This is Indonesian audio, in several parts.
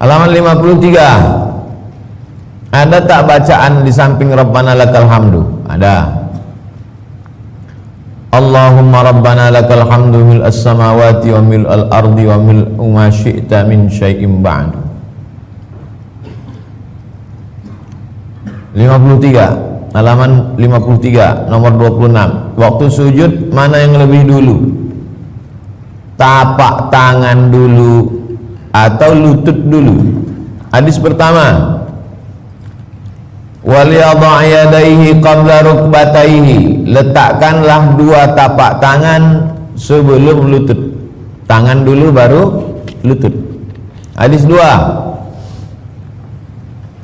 Halaman 53. Ada tak bacaan di samping Rabbana lakal hamdu? Ada. Allahumma Rabbana lakal hamdu mil as-samawati wa mil al-ardi wa mil ma syi'ta min syai'in ba'du. 53. Halaman 53 nomor 26. Waktu sujud mana yang lebih dulu? Tapak tangan dulu atau lutut dulu? Hadis pertama, wal yadha' yadayhi qabla rukbatayhi, letakkanlah dua tapak tangan sebelum lutut. Tangan dulu baru lutut. Hadis 2,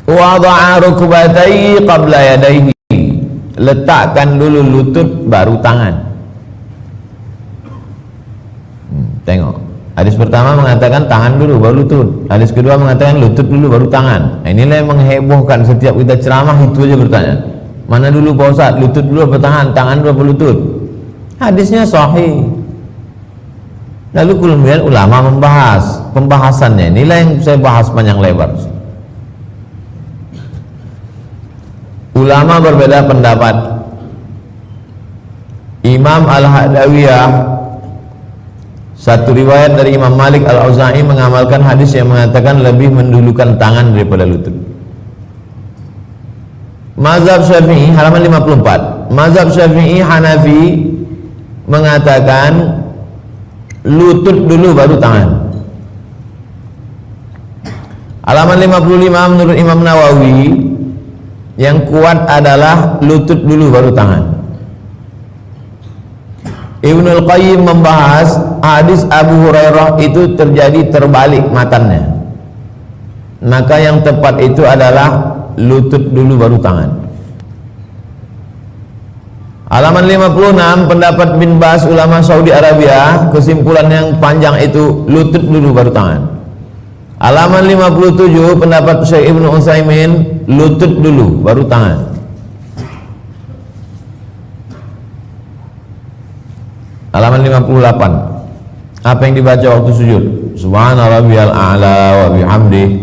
wada'a rukbatayhi qabla yadayhi, letakkan dulu lutut baru tangan. Tengok, hadis pertama mengatakan tangan dulu baru lutut, hadis kedua mengatakan lutut dulu baru tangan. Nah, inilah yang menghebohkan. Setiap kita ceramah itu aja bertanya, mana dulu Pak Ustaz, lutut dulu apa tangan, tangan dulu apa lutut? Hadisnya sahih. Lalu kemudian ulama membahas pembahasannya. Inilah yang saya bahas panjang lebar. Ulama berbeda pendapat. Imam Al-Hadawiyah, satu riwayat dari Imam Malik Al-Auza'i, mengamalkan hadis yang mengatakan lebih mendulukan tangan daripada lutut. Mazhab Syafi'i, halaman 54. Mazhab Syafi'i Hanafi mengatakan lutut dulu baru tangan. Halaman 55 menurut Imam Nawawi, yang kuat adalah lutut dulu baru tangan. Ibnul Qayyim membahas hadis Abu Hurairah itu terjadi terbalik matanya, maka yang tepat itu adalah lutut dulu baru tangan. Halaman 56 pendapat bin Baz ulama Saudi Arabia, kesimpulan yang panjang itu lutut dulu baru tangan. Halaman 57 pendapat Syekh Ibnu Utsaimin, lutut dulu baru tangan. Halaman 58, apa yang dibaca waktu sujud? Subhana rabbiyal a'la wa bihamdi.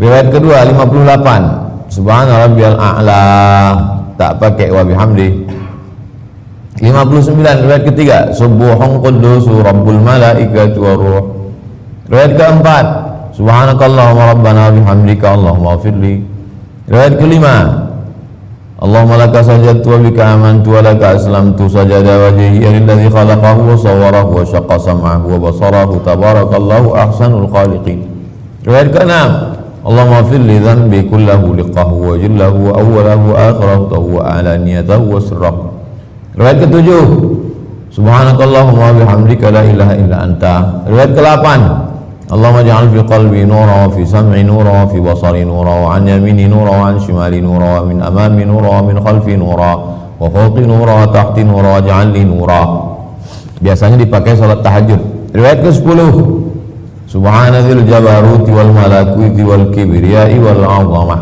Riwayat kedua 58, Subhana rabbiyal a'la, tak pakai wa bihamdi. 59 riwayat ketiga, Subuhun quddus rabbul malaikati war ruh. Riwayat keempat, Subhanakallahumma rabbana bihamdika Allahumma ighfirli. Riwayat kelima, Allahumma laka sajadtu wa bika amantu wa laka aslamtu sajada wajhi alladhi khalaqahu wa sawwarahu wa syaqqa sam'ahu wa basarahu tabarakallahu ahsanul khaliqin. Riwayat ke-6, Allahumma ighfir li dhanbi kullahu liqahu wa jillahu wa awwalahu wa akhirahu wa alaniyatahu wa sirrahu. Riwayat ke-7, Subhanakallahumma bihamdika la ilaha illa anta. Riwayat ke-8, Allahumma ja'al fi qalbi nura wa fi sam'i nura wa fi basari nura wa an yamini nura wa an shimali nura wa min amami nura wa min khalfi nura wa fawqi nura wa tahti nura wa ja'alni nura. Biasanya dipakai salat tahajud. Riwayat ke-10, Subhanadzil jabaruti wal malakuti wal kibriyai wal 'azamah.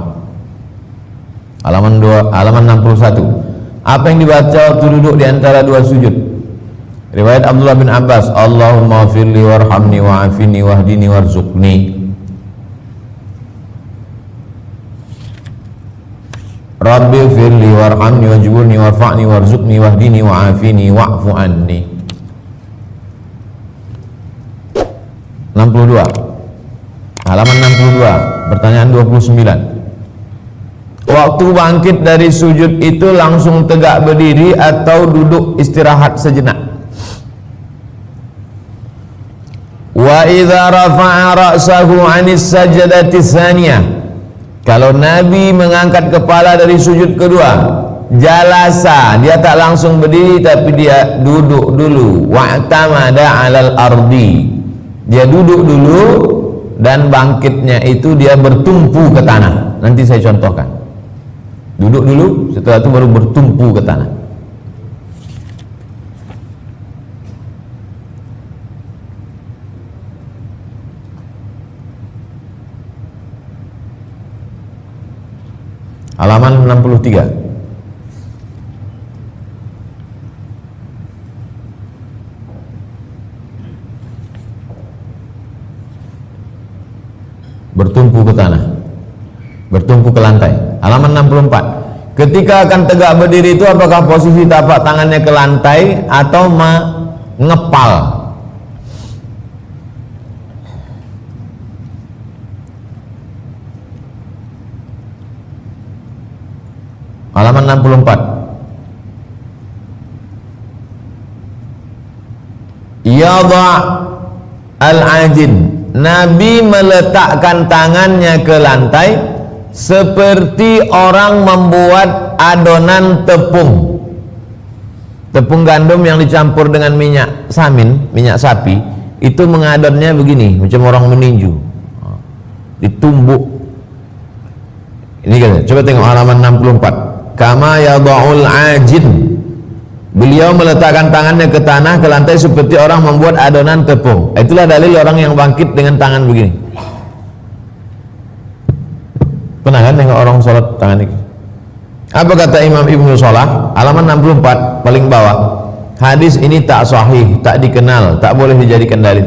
Halaman 61. Apa yang dibaca waktu duduk di antara dua sujud? Riwayat Abdullah bin Abbas, Allahumma firli warhamni wa'afini wahdini warzuqni. Rabbi firli warhamni wajburni warfa'ni warzuqni wahdini wa'afini wa'fu anni. 62. Halaman 62, pertanyaan 29. Waktu bangkit dari sujud itu langsung tegak berdiri atau duduk istirahat sejenak? Wa idza rafa'a ra'sahu 'anis sajdati tsaniyah, kalau Nabi mengangkat kepala dari sujud kedua, jalasa, dia tak langsung berdiri tapi dia duduk dulu. Wa'tamada 'alal ardi, dia duduk dulu dan bangkitnya itu dia bertumpu ke tanah. Nanti saya contohkan. Duduk dulu, setelah itu baru bertumpu ke tanah. Halaman 63. bertumpu ke lantai. Halaman 64. Ketika akan tegak berdiri itu apakah posisi tapak tangannya ke lantai atau mengepal? Halaman 64. Yadha al-ajin, Nabi meletakkan tangannya ke lantai seperti orang membuat adonan tepung gandum yang dicampur dengan minyak samin, minyak sapi. Itu mengadonnya begini, macam orang meninju, ditumbuk. Ini kan, coba tengok halaman 64. Kama yadha'ul ajin, beliau meletakkan tangannya ke tanah, ke lantai seperti orang membuat adonan tepung. Itulah dalil orang yang bangkit dengan tangan begini. Pernah kan tengok orang sholat tangan ini? Apa kata Imam Ibnu Salah? Halaman 64 paling bawah. Hadis ini tak sahih, tak dikenal, tak boleh dijadikan dalil.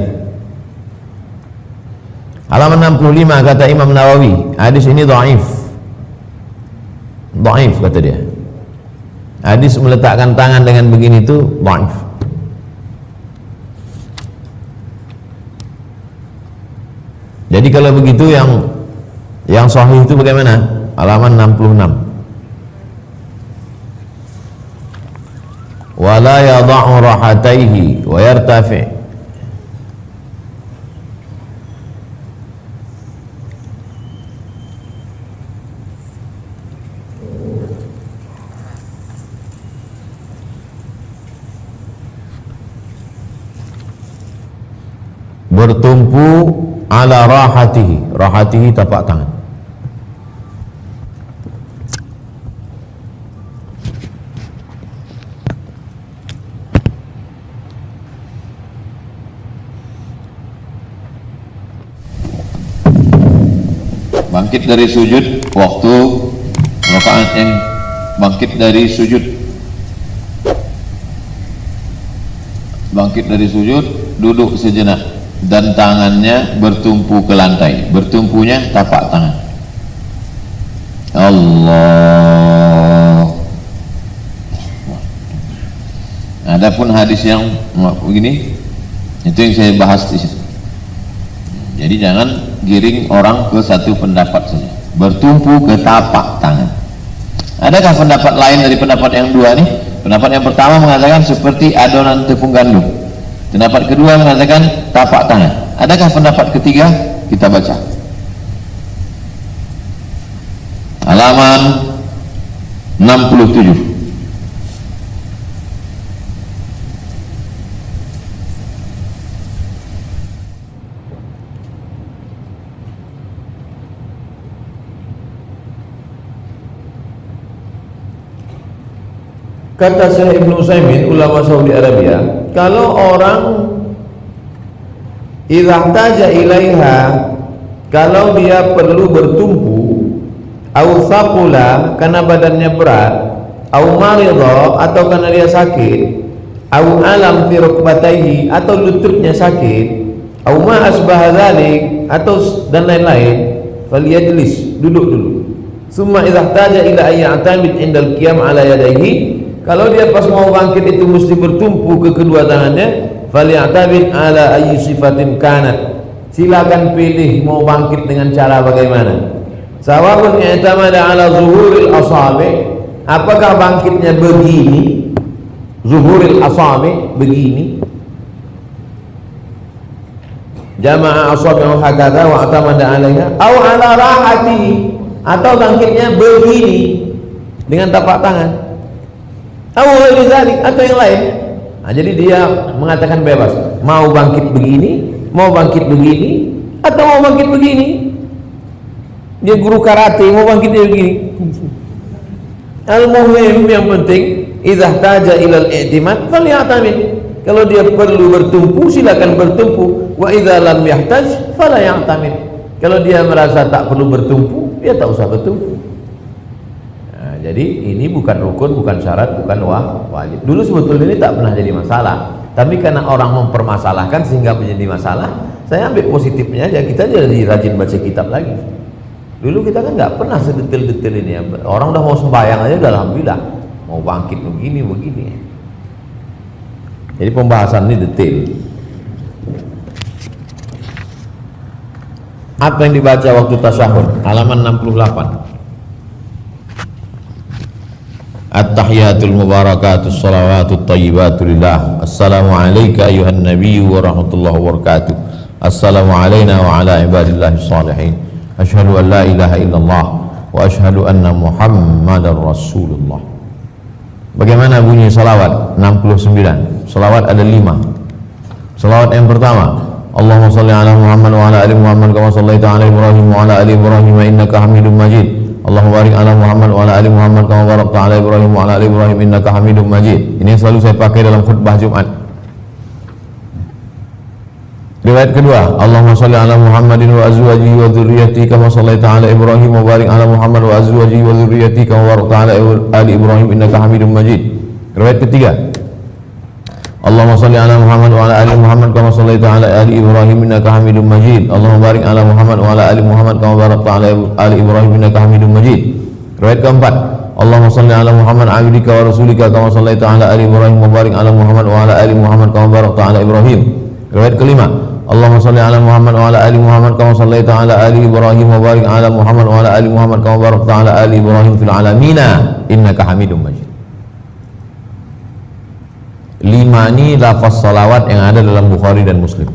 Halaman 65 kata Imam Nawawi, hadis ini dhaif. Dhaif kata dia. Hadis meletakkan tangan dengan begini itu dhaif. Jadi kalau begitu yang sahih itu bagaimana? Halaman 66. Wala yadha'u rahataihi wa yartafi'. Bertumpu ala rahatihi tapak tangan. Bangkit dari sujud, waktu rakaat yang bangkit dari sujud, duduk sejenak dan tangannya bertumpu ke lantai. Bertumpunya tapak tangan. Allah. Adapun hadis yang begini, itu yang saya bahas di situ. Jadi jangan giring orang ke satu pendapat saja. Bertumpu ke tapak tangan. Adakah pendapat lain dari pendapat yang dua nih? Pendapat yang pertama mengatakan seperti adonan tepung gandum. Pendapat kedua mengatakan tapak tangan. Adakah pendapat ketiga? Kita baca. Halaman 67. Kata Syekh Ibnu Utsaimin, ulama Saudi Arabia, kalau orang idza taja ilaiha, kalau dia perlu bertumpu, au saqula karena badannya berat, au maridha atau karena dia sakit, au alam fi rukbatayhi atau lututnya sakit, au ma asbah dzalik atau dan lain-lain, falyajlis, duduk dulu. Summa idza taja ila ayya'tamid indal qiyam ala yadayhi, kalau dia pas mau bangkit itu mesti bertumpu ke kedua tangannya, faly'tabid ala ayyi sifatin kanat, silakan pilih mau bangkit dengan cara bagaimana. Sawa'un i'tamada ala zuhuril asabi, apakah bangkitnya begini, zuhuril asabi begini, jama'a asabi'u hakadha wa i'tamada 'alaiha, au ala rahatihi, atau bangkitnya begini dengan tapak tangan, atau yang lain. Nah, jadi dia mengatakan bebas, mau bangkit begini, mau bangkit begini, atau mau bangkit begini. Dia guru karate, mau bangkitnya begini. Al-muhim, yang penting idza taja ilal i'timad faly'tamid. Kalau dia perlu bertumpu, silakan bertumpu. Wa idza lam yahtaj fala ya'tamid. Kalau dia merasa tak perlu bertumpu, dia tak usah bertumpu. Jadi ini bukan rukun, bukan syarat, bukan wajib. Dulu sebetulnya ini tak pernah jadi masalah, tapi karena orang mempermasalahkan sehingga menjadi masalah, saya ambil positifnya aja. Kita jadi rajin baca kitab lagi. Dulu kita kan nggak pernah sedetail-detail ini ya. Orang udah mau sembahyang aja udah alhamdulillah, mau bangkit begini. Jadi pembahasan ini detail. Apa yang dibaca waktu tasyahud? Halaman 68. At-tahiyatul mubarakatus salawatut thayyibatu lillah. Assalamu alayka ayuhan nabiyyu wa rahmatullahi wa barakatuh. Assalamu alayna wa ala ibadillahis salihin. Asyhadu an la ilaha illallah wa asyhadu anna Muhammadar Rasulullah. Bagaimana bunyi salawat? 69. Salawat ada 5. Salawat yang pertama, Allahumma salli ala Muhammad wa ala ali Muhammad kama shallaita ala Ibrahim wa ala ali Ibrahim innaka Hamidum Majid. Allahumma barik ala Muhammad wa ala ali Muhammad kama barakta ala Ibrahim wa ala ali Ibrahim innaka Hamidum Majid. Ini yang selalu saya pakai dalam khutbah Jumat. Riwayat kedua, Allahumma shalli ala Muhammadin wa azwajihi wa dzurriyyatihi kama shallaita ala Ibrahim wa barik ala Muhammad wa azwajihi wa dzurriyyatihi kama barakta ala ali Ibrahim innaka Hamidum Majid. Riwayat ketiga, Allahumma shalli ala Muhammad wa ala ali Muhammad kama shallaita ala ali Ibrahim innaka Hamidum Majid. Allahumma barik ala Muhammad wa ala ali Muhammad kama barakta ala ali Ibrahim innaka Hamidum Majid. Riwayat keempat, Allahumma shalli ala Muhammad abdika wa rasulika kama shallaita ala ali Ibrahim wa barik ala Muhammad wa ala ali Muhammad kama barakta ala Ibrahim. Riwayat kelima, Allahumma shalli ala Muhammad wa ala ali Muhammad kama shallaita ala ali Ibrahim wa barik ala Muhammad wa ala ali Muhammad kama barakta ala ali Ibrahim fil alamin innaka Hamidum Majid. 5 ini lafaz salawat yang ada dalam Bukhari dan Muslim.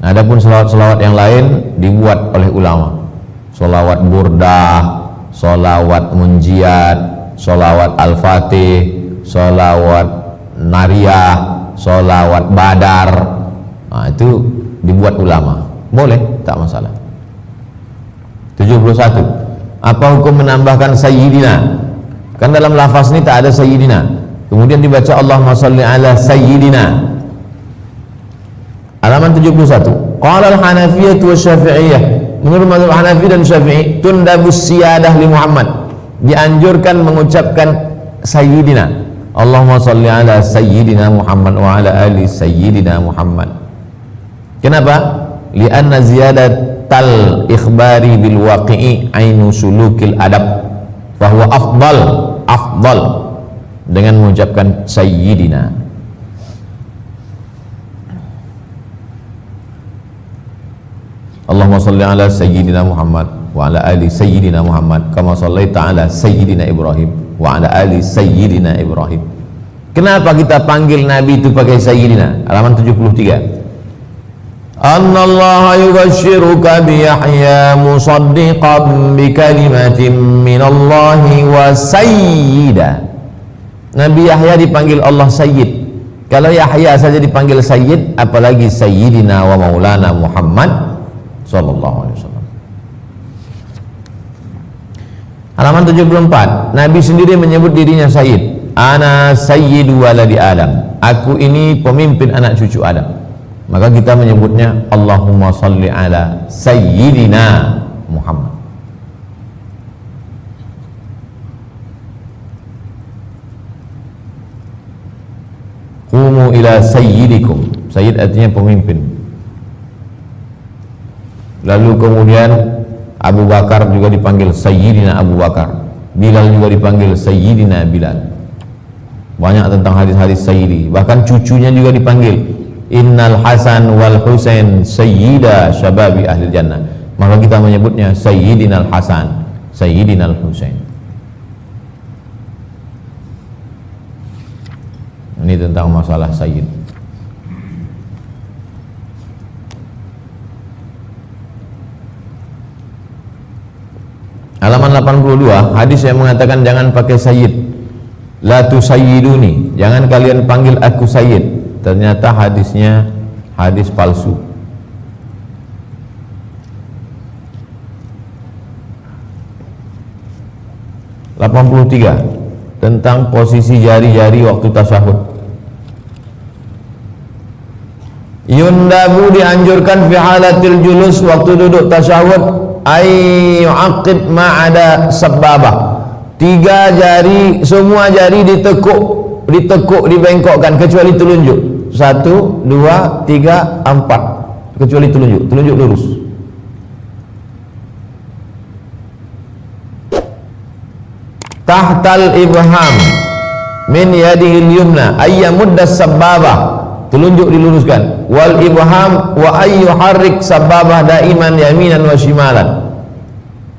Adapun salawat-salawat yang lain dibuat oleh ulama. Salawat burdah, salawat munjiat, salawat al-fatih, salawat nariyah, salawat badar. Nah, itu dibuat ulama. Boleh, tak masalah. 71. Apa hukum menambahkan sayyidina? Kan dalam lafaz ini tak ada sayyidina. Kemudian dibaca Allahumma salli ala sayyidina. Halaman 71. Qala al-Hanafiyyah wa Syafi'iyah. Menurut mazhab Hanafi dan Syafi'i, tundabus siyadah li Muhammad. Dianjurkan mengucapkan sayyidina. Allahumma salli ala sayyidina Muhammad wa ala ali sayyidina Muhammad. Kenapa? Li'anna ziyadatal ikhbari bil waqi'i ainu sulukil adab. Fahuwa afdal dengan mengucapkan sayyidina. Allahumma salli ala sayyidina Muhammad wa ala ali sayyidina Muhammad kama shallaita ala sayyidina Ibrahim wa ala ali sayyidina Ibrahim. Kenapa kita panggil Nabi itu pakai sayyidina? Halaman 73. Annallaha yubashshiruka bi Yahya musaddiqan bi kalimatin minallahi wa sayyida. Nabi Yahya dipanggil Allah Sayyid. Kalau Yahya saja dipanggil Sayyid, apalagi Sayyidina wa Maulana Muhammad sallallahu alaihi wasallam. Halaman 74. Nabi sendiri menyebut dirinya Sayyid. Ana sayyidu waladi Adam. Aku ini pemimpin anak cucu Adam. Maka kita menyebutnya Allahumma salli ala Sayyidina Muhammad. Qumu ila sayyidikum. Sayyid artinya pemimpin. Lalu kemudian Abu Bakar juga dipanggil Sayyidina Abu Bakar. Bilal juga dipanggil Sayyidina Bilal. Banyak tentang hadis-hadis Sayyidi. Bahkan cucunya juga dipanggil Innal Hasan wal Husain Sayyida Syababi Ahli Jannah. Maka kita menyebutnya Sayyidina Al-Hasan, Sayyidina Al-Husain. Ini tentang masalah Sayyid. Halaman 82, hadis yang mengatakan jangan pakai Sayyid. La tusayyiduni, jangan kalian panggil aku Sayyid. Ternyata hadisnya hadis palsu. Tentang posisi jari-jari waktu tasyahud. Yundabu dianjurkan fi halatil julus waktu duduk tasyahud ay yu'aqib ma ada sababah. 3 jari, semua jari ditekuk, dibengkokkan kecuali telunjuk. 1, 2, 3, 4. Kecuali telunjuk lurus. tahtal ibham min yadihil yumna ayyamuddas sababah, telunjuk diluruskan, wal ibham wa ayyuharrik sababah daiman yaminan wa shimalan,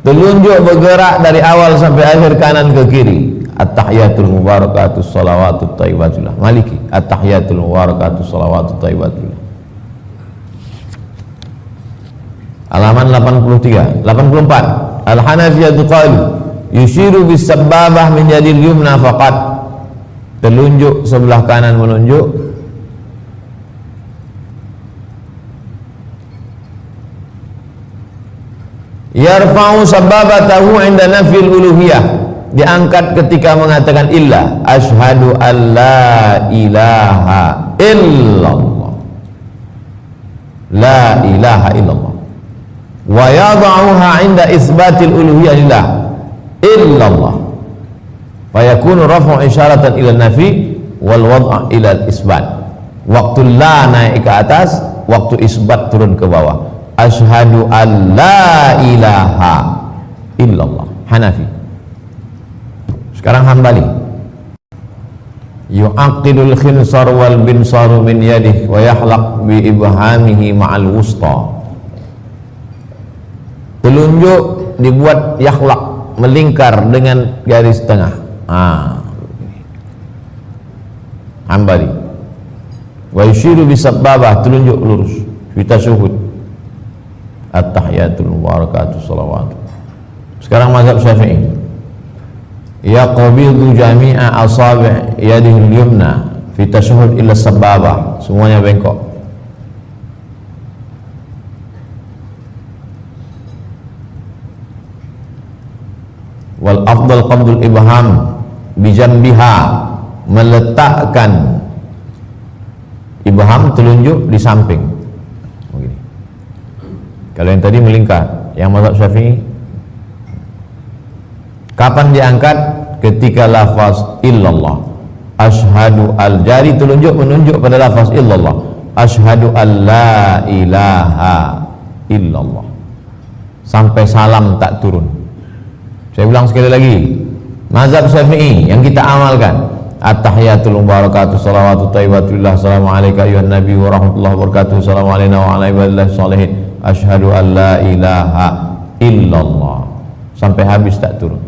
telunjuk bergerak dari awal sampai akhir kanan ke kiri. At-tahiyatul mubarakatus salawatut thayyibatullah. Maliki at-tahiyatul mubarakatus salawatut thayyibatullah. Halaman 83, 84. Al-Hanafiyatu qalu yushiru bis sababah min yadil yumna faqat, telunjuk sebelah kanan menunjuk, yarfa'u sababatahu 'inda nafil uluhiyah, diangkat ketika mengatakan illa, asyhadu an la ilaha illallah, la ilaha illallah, wa yad'uha 'inda isbatil uluhiyah lillah illallah, fa yakunu raf'u isyaratan ila nafi wal wad'a ila isbat. Waktu la naik ke atas, waktu isbat turun ke bawah. Asyhadu an la ilaha illallah. Hanafi. Sekarang Hambali. Yu'aqidul khinsar wal binsaru min yadihi wa yahlaq bi ibhamihi ma'al wusta. Telunjuk dibuat yahlaq, melingkar dengan garis tengah. Hambali. Wa yushiru bisababah, telunjuk lurus. Fi tasyahud. At-tahiyatul mubarakatuh salawat. Sekarang mazhab Syafi'i. Yaqbidu jami'a asabi' yadihi al-yumna fi tasyahud illa sababah, semuanya bengkok. Wal afdal qabdul ibham bijanbiha, meletakkan ibham telunjuk di samping. Begini. Kalau yang tadi melingkar, yang mazhab Syafi'i kapan diangkat? Ketika lafaz illallah. Asyhadu al, jari telunjuk menunjuk pada lafaz illallah. Asyhadu an la ilaha illallah, sampai salam tak turun. Saya ulang sekali lagi, mazhab Syafi'i yang kita amalkan, at-tahiyatul mubarakatuh salawatut thayyibatullah, assalamu alayka ayyuhan nabi wa rahmatullahi wa barakatuh, assalamu alayna wa ala ibadillah sholihin, asyhadu an la ilaha illallah, sampai habis tak turun.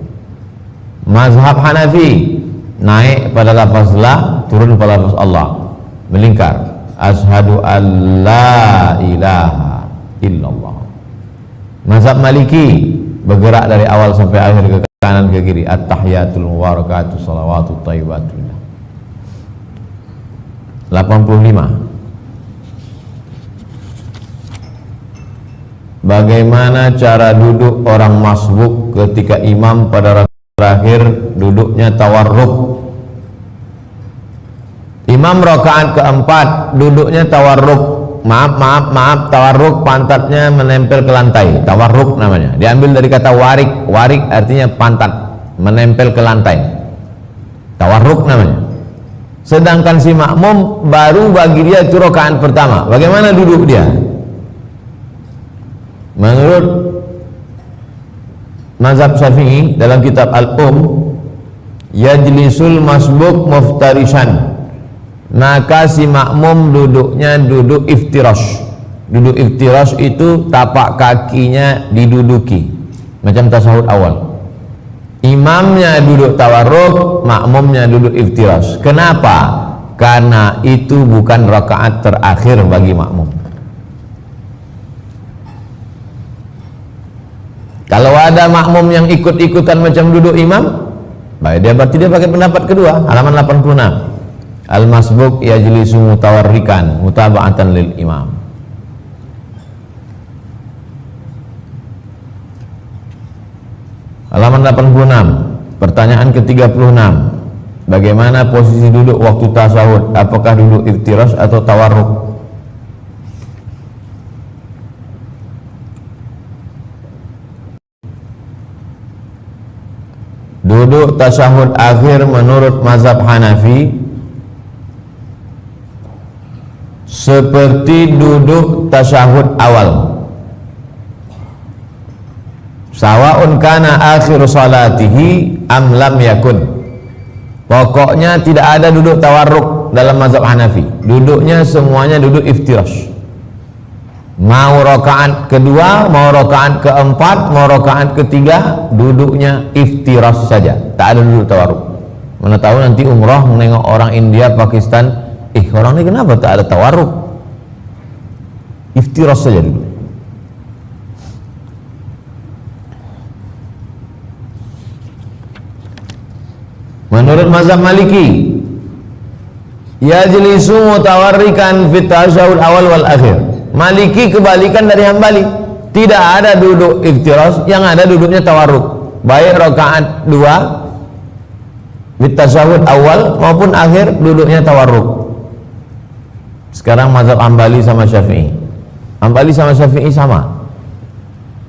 Mazhab Hanafi naik pada lafaz la, turun pada lafaz Allah, melingkar, asyhadu an la ilaha illallah. Mazhab Maliki bergerak dari awal sampai akhir ke kanan ke kiri, at-tahiyatul mubarakatuh salawatut thayyibatullah. 85. Bagaimana cara duduk orang masbuk ketika imam pada rakaat terakhir duduknya tawarruk? Imam rakaat keempat duduknya tawarruk. Maaf, tawarruk, pantatnya menempel ke lantai, tawarruk namanya, diambil dari kata warik. Warik artinya pantat menempel ke lantai, tawarruk namanya. Sedangkan si makmum baru bagi dia itu rakaat pertama, bagaimana duduk dia? Menurut mazhab Syafi'i dalam kitab yajlisul masbuk muftarisan, maka si makmum duduknya duduk iftirash. Duduk iftirash itu tapak kakinya diduduki macam tasyahud awal. Imamnya duduk tawarruk, makmumnya duduk iftirash. Kenapa? Karena itu bukan rakaat terakhir bagi makmum. Kalau ada makmum yang ikut-ikutan macam duduk imam, baik, dia berarti dia pakai pendapat kedua, halaman 86. Al-masbuk yajlisu mutawarrikan mutaba'atan lil imam. Halaman 86. Pertanyaan ke-36. Bagaimana posisi duduk waktu tasyahud? Apakah duduk iftirash atau tawarruk? Duduk tasyahud akhir menurut mazhab Hanafi seperti duduk tasyahud awal. Sawa'un kana akhir salatihi am lam yakun. Pokoknya tidak ada duduk tawarruk dalam mazhab Hanafi. Duduknya semuanya duduk iftirash. Mau rakaat kedua, mau rakaat keempat, mau rakaat ketiga, duduknya iftirash saja. Tak ada duduk tawarruk. Mana tahu nanti umrah menengok orang India, Pakistan, orang ini kenapa tak ada tawarruk? Iftirash saja duduk. Menurut mazhab Maliki, yajlisu mutawarrikan fit tasyahud awal wal akhir. Maliki kebalikan dari Hambali, tidak ada duduk iftirash, yang ada duduknya tawarruk. Baik rakaat 2 fit tasyahud awal maupun akhir duduknya tawarruk. Sekarang mazhab Hambali sama Syafi'i. Hambali sama Syafi'i sama.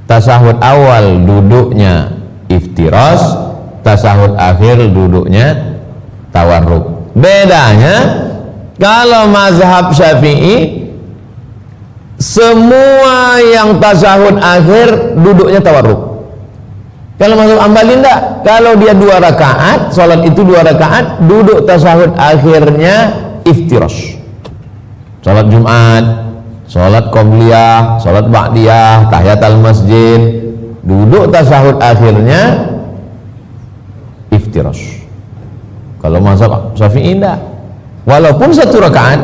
Tasyahud awal duduknya iftirash, tasyahud akhir duduknya tawarruk. Bedanya kalau mazhab Syafi'i semua yang tasyahud akhir duduknya tawarruk. Kalau mazhab Hambali enggak. Kalau dia 2 rakaat, salat itu 2 rakaat, duduk tasyahud akhirnya iftirash. Salat Jumat, salat qobliyah, salat ba'diyah, tahiyatul masjid, duduk tasyahud akhirnya iftirash. Kalau mazhab Syafi'i enggak. Walaupun 1 rakaat,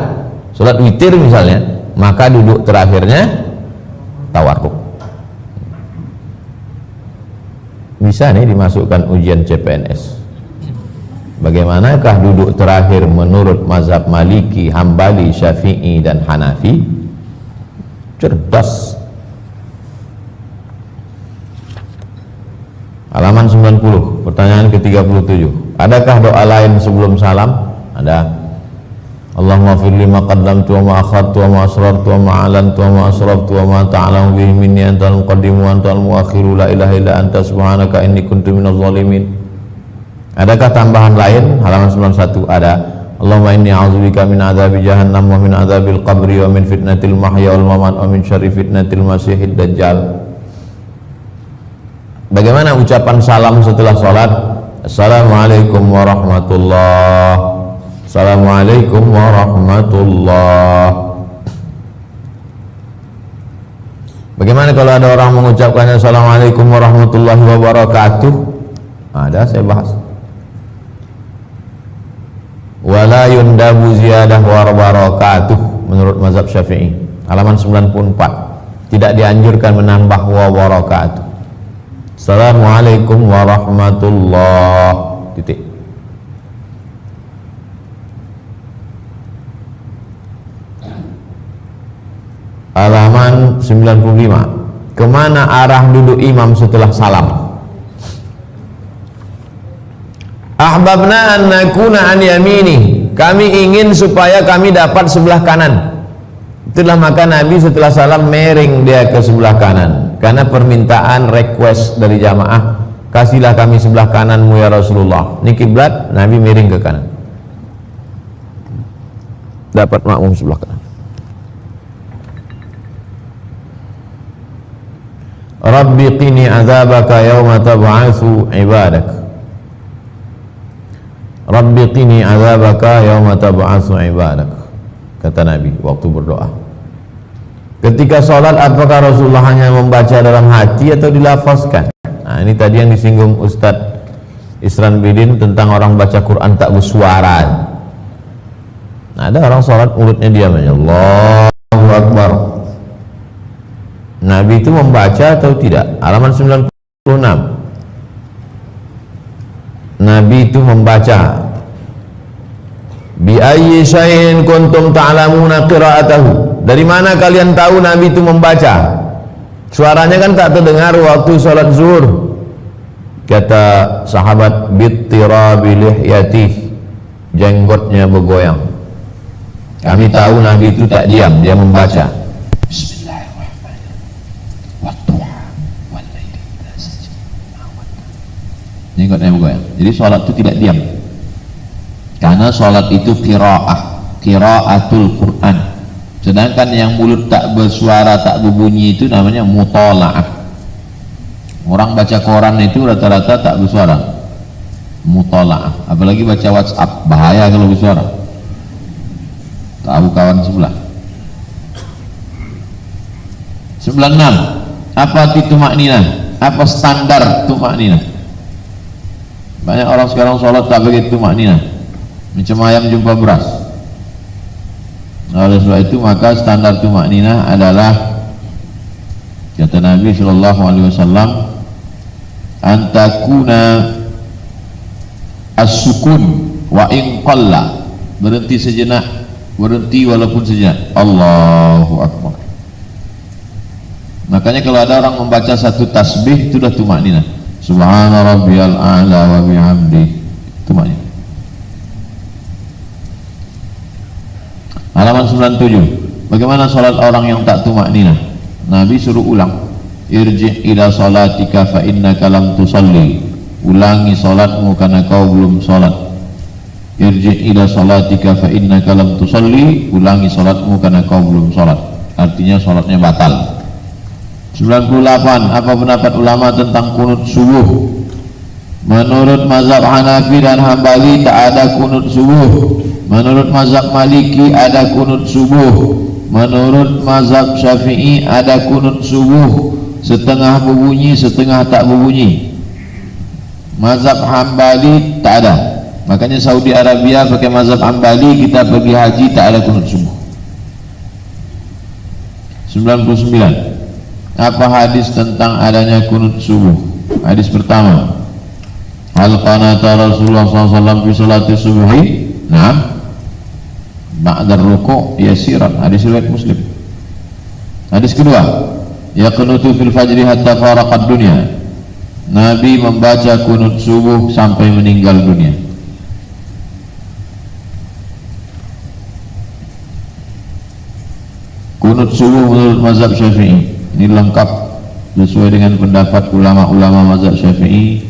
salat witir misalnya, maka duduk terakhirnya tawarruk. Bisa nih dimasukkan ujian CPNS. Bagaimanakah duduk terakhir menurut mazhab Maliki, Hambali, Syafi'i dan Hanafi? Cerdas. Halaman 90, pertanyaan ke-37. Adakah doa lain sebelum salam? Ada. Allahumma firli ma qaddamtu wa ma akhartu wa ma asrartu wa ma alantu wa ma asraftu wa ma ta'lamu bihi minni antal muqaddimu wa antal muakhiru la ilaha illa anta subhanaka inni kuntu minaz zalimin. Adakah tambahan lain? Halaman 91 ada. Allahumma inni a'udzubika min adzabi jahannam wa min adzabil qabri wa min fitnatil mahya wal mamat wa min syarri fitnatil masiihid dajjal. Bagaimana ucapan salam setelah sholat? Assalamualaikum warahmatullahi. Assalamualaikum warahmatullahi. Bagaimana kalau ada orang mengucapkannya Assalamualaikum warahmatullahi wabarakatuh? Ada, saya bahas. Wala yundabu ziyadah wabarakatuh menurut mazhab Syafi'i. Halaman 94. Tidak dianjurkan menambah wabarakatuh. Assalamualaikum warahmatullahi titik. Halaman 95. Kemana arah duduk imam setelah salam? Ahbabna an nakuna an yamini. Kami ingin supaya kami dapat sebelah kanan. Itulah maka Nabi setelah salam miring dia ke sebelah kanan. Karena permintaan request dari jamaah, kasihlah kami sebelah kananmu ya Rasulullah. Ini kiblat, Nabi miring ke kanan. Dapat makmum sebelah kanan. Rabbi qini azabaka yawma tab'atsu ibadak. Rabbi qini azabaka yawma tab'atsu ibadak. Kata Nabi waktu berdoa. Ketika sholat, apakah Rasulullah hanya membaca dalam hati atau dilafazkan? Nah, ini tadi yang disinggung Ustadz Isran Bidin tentang orang baca Quran tak bersuara. Nah, ada orang sholat mulutnya diam aja, Allahu Akbar. Nabi itu membaca atau tidak? Halaman 96. Nabi itu membaca. Bi ayyi syai'in kuntum ta'lamuna qira'atahu. Dari mana kalian tahu Nabi itu membaca? Suaranya kan tak terdengar waktu sholat zuhur. Kata sahabat, bittirabi lihyatih, jenggotnya bergoyang. Kami tahu Nabi itu tak diam, dia membaca. Jenggotnya bergoyang. Jadi sholat itu tidak diam. Karena sholat itu qiraatul Quran. Sedangkan yang mulut tak bersuara, tak berbunyi itu namanya mutola'ah. Orang baca koran itu rata-rata tak bersuara, mutola'ah, apalagi baca WhatsApp, bahaya kalau bersuara, tahu kawan sebelah. 96. Apa itu maknina? Apa standar tumakninah? Banyak orang sekarang sholat tak begitu tumakninah, macam ayam jumpa beras. Oleh sebab itu maka standar tumakninah adalah, kata Nabi Shallallahu Alaihi Wasallam, antakuna as-sukun wa in qalla, berhenti sejenak, berhenti walaupun sejenak. Allahu Akbar. Makanya kalau ada orang membaca satu tasbih itu dah tumakninah. Subhana rabbiyal a'la wa bihamdi, tumakninah. Halaman 97. Bagaimana salat orang yang tak tumakninah? Nabi suruh ulang. Irji' ila salatika fa innaka lam tusalli. Ulangi salatmu karena kau belum salat. Irji' ila salatika fa innaka lam tusalli. Ulangi salatmu karena kau belum salat. Artinya salatnya batal. 98. Apa pendapat ulama tentang kunut subuh? Menurut mazhab Hanafi dan Hambali tak ada kunut subuh. Menurut mazhab Maliki ada kunut subuh. Menurut mazhab Syafi'i ada kunut subuh, setengah berbunyi setengah tak berbunyi. Mazhab Hambali tak ada. Makanya Saudi Arabia pakai mazhab Hambali, kita pergi haji tak ada kunut subuh. 99. Apa hadis tentang adanya kunut subuh? Hadis pertama, hal qanata Rasulullah SAW fi salati subuhi? Nah, ba'da ruku' yasiran. Hadis riwayat Muslim. Hadis kedua, yaqnutu fil fajri hatta faraqad dunya. Nabi membaca kunut subuh sampai meninggal dunia. Kunut subuh menurut mazhab Syafi'i ini lengkap sesuai dengan pendapat ulama-ulama mazhab Syafi'i.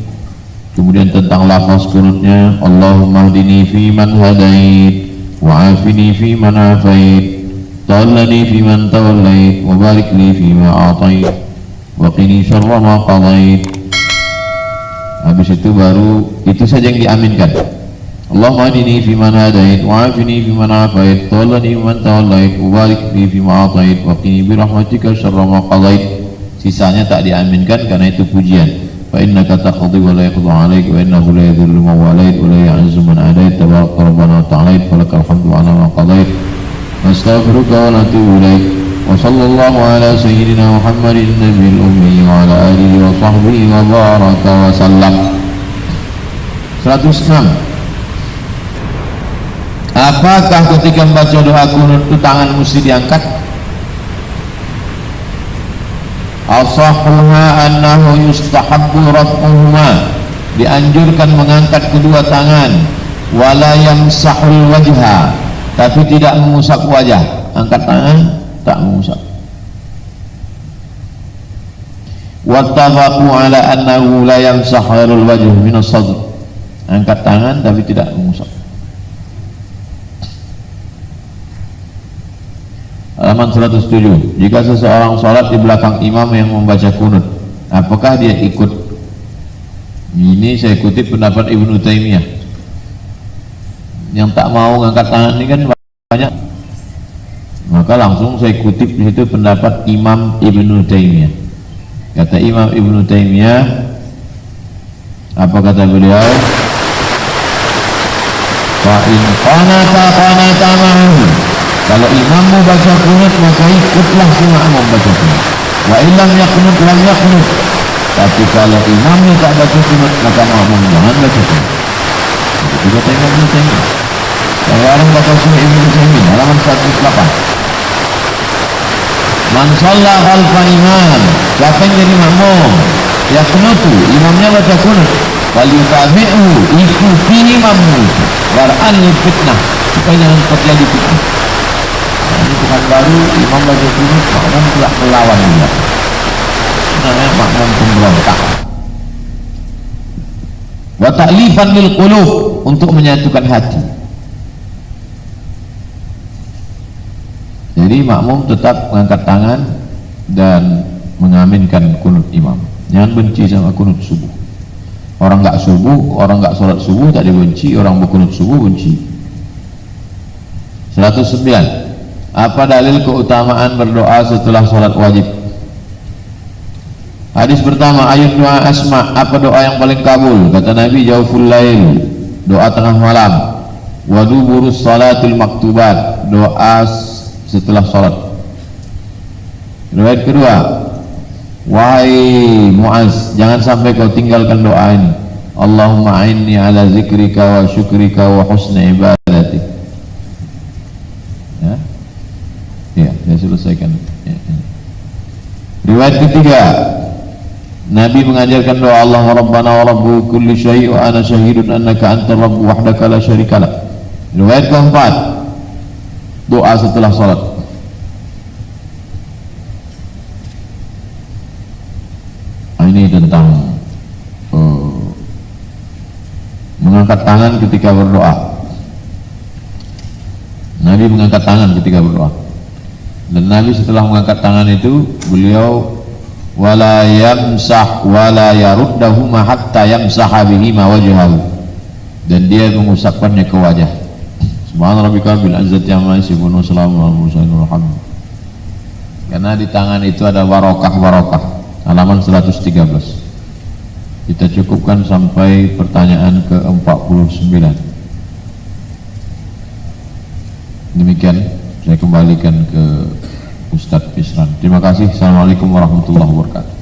Kemudian tentang lafaz kunutnya, Allahumma hdini fi man hadait wa afini fi man afait, tawallani fi man tawallait, wa barik li fi ma atait, wa qini syarra ma qadait. Habis itu baru itu saja yang diaminkan. Allahumma hdini fi man hadait wa afini fi man afait, tawallani fi man tawallait, wa barik li fi ma atait, wa qini bi rahmatika syarra ma qadait. Sisanya tak diaminkan karena itu pujian. Fa innaka taqdi wa la yaqdi 'alaik wa innahu la yadhillu man walait wa la ya'izzu man adait, tabaraka rabbana wa ta'ala falakal hamdu 'ala ma qadait. Nastaghfiruka wa natubu ilaik. Wa sallallahu ala sayyidina Muhammadin nabiyil ummi wa ala alihi wa sahbihi wa baraka wa sallam. 106. Apakah ketika membaca doa kunut itu tangan mesti diangkat? Asahhuha annahu yustahabbu raf'uhuma, dianjurkan mengangkat kedua tangan. Wala yamsahul wajha, tapi tidak mengusap wajah. Angkat tangan tak mengusap. Wattafaqu ala annahu la yamsahul wajh min as-sadr, angkat tangan tapi tidak mengusap. Halaman 107. Jika seseorang sholat di belakang imam yang membaca kunut, apakah dia ikut? Ini saya kutip pendapat Ibnu Taimiyah. Yang tak mau ngangkat tangan ini kan banyak, maka langsung saya kutip di situ pendapat Imam Ibnu Taimiyah. Kata Imam Ibnu Taimiyah, apa kata beliau? Fa in qanata ma'ahu, kalau imammu baca kunut maka ikutlah si makmum baca kunut. Wa illam yaqnut lam yaqnut, tapi kalau imamnya tak baca kunut maka makmum jangan baca kunut. Itu kata Imam Ibnu Taimiyah. Kalau orang baca surah Ibnu Taimiyah halaman 108. Man shalla khalfa imam, siapa yang jadi makmum yaqnutu, imamnya baca kunut, wal yutabi'u, ikuti imammu, war'an fitnah, supaya jangan terjadi fitnah. Ini bukan baru, imam baca kunut, makmum tidak melawan dia, namanya makmum pemberontak. Wa ta'lifan lil qulub, untuk menyatukan hati. Jadi makmum tetap mengangkat tangan dan mengaminkan kunut imam. Jangan benci sama kunut subuh. Orang nggak subuh, orang nggak sholat subuh tak dibenci, orang berkunut subuh benci. 109. Apa dalil keutamaan berdoa setelah sholat wajib? Hadis pertama, ayat doa asma, apa doa yang paling kabul? Kata Nabi, jauful lail, doa tengah malam. Wa duburus salatil maktubat, doa setelah sholat. Riwayat kedua, wahai Muaz, jangan sampai kau tinggalkan doa ini. Allahumma a'inni ala zikrika wa syukrika wa husni ibadatik. Ya, saya selesaikan. Riwayat ketiga, Nabi mengajarkan doa Allahumma rabbana wa rabbu kulli syai' wa ana syahidun annaka antar rabbu wahdaka la syarika lak. Riwayat keempat, doa setelah salat. Ini tentang mengangkat tangan ketika berdoa. Nabi mengangkat tangan ketika berdoa. Dan Nabi setelah mengangkat tangan itu, beliau wala yamsah wala yaruddahuma hatta yamsaha bihima wajhahu, dan dia mengusapkannya ke wajah. Subhana rabbika bil izzati amma yasifun wa salamun alal mursalin walhamdulillah. Karena di tangan itu ada barokah, halaman 113. Kita cukupkan sampai pertanyaan ke-49. Demikian, saya kembalikan ke Ustadz Isran. Terima kasih. Assalamualaikum warahmatullahi wabarakatuh.